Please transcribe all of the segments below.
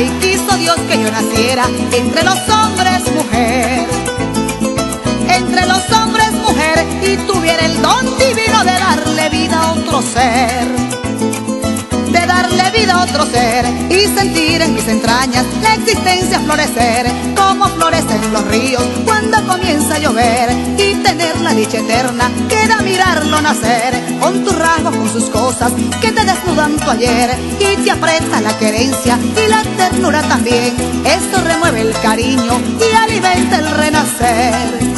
y quiso Dios que yo naciera entre los hombres mujer. Entre los hombres mujer, y tuviera el don divino de darle vida a otro ser. De darle vida a otro ser y sentir en mis entrañas la existencia florecer, como florecen los ríos cuando comienza a llover, y tener la dicha eterna que da mirarlo nacer, con tus rasgos, con sus cosas que te desnudan tu ayer, y te aprieta la querencia y la ternura también. Esto remueve el cariño y alimenta el renacer.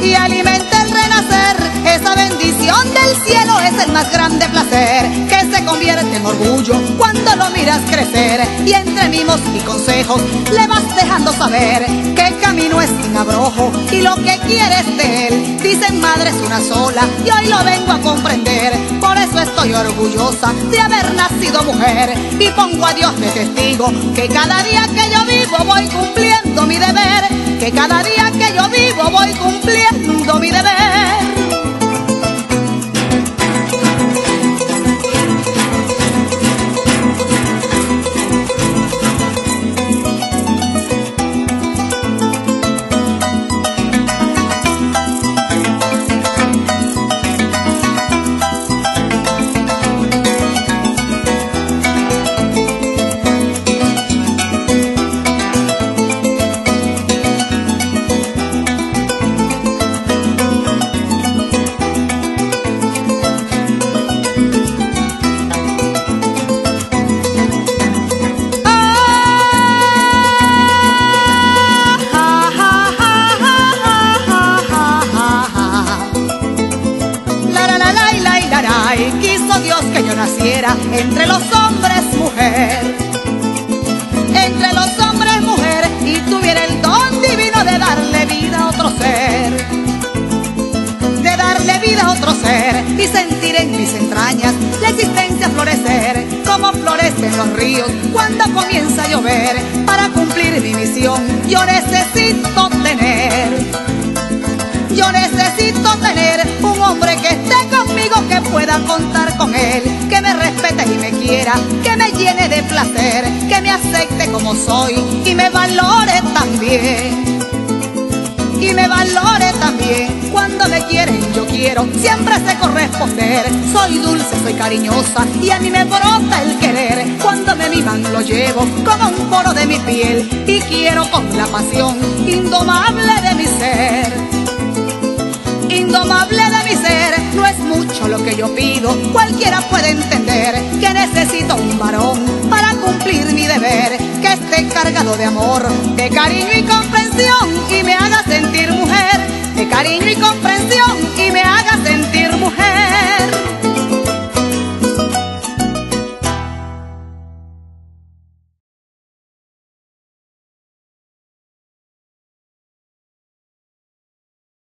Y alimenta el renacer, esa bendición del cielo es el más grande placer, que se convierte en orgullo cuando lo miras crecer, y entre mimos y consejos le vas dejando saber que camino es sin abrojo y lo que quieres de él. Dicen madre es una sola y hoy lo vengo a comprender, por eso estoy orgullosa de haber nacido mujer, y pongo a Dios de testigo que cada día que yo vivo voy cumpliendo mi deber, que cada día que yo vivo voy cumpliendo mi deber. Quiso Dios que yo naciera entre los hombres mujer. Entre los hombres mujer, y tuviera el don divino de darle vida a otro ser. De darle vida a otro ser y sentir en mis entrañas la existencia florecer, como florecen los ríos cuando comienza a llover. Para cumplir mi misión yo necesito tener un hombre que esté conmigo, que pueda contar con él, que me respete y me quiera, que me llene de placer, que me acepte como soy y me valore también. Y me valore también. Cuando me quieren yo quiero, siempre sé corresponder. Soy dulce, soy cariñosa y a mí me brota el querer. Cuando me miman lo llevo como un poro de mi piel, y quiero con la pasión indomable de mi ser. Indomable de mi ser, no es mucho lo que yo pido, cualquiera puede entender que necesito un varón para cumplir mi deber, que esté cargado de amor, de cariño y comprensión, y me haga sentir mujer, de cariño y comprensión, y me haga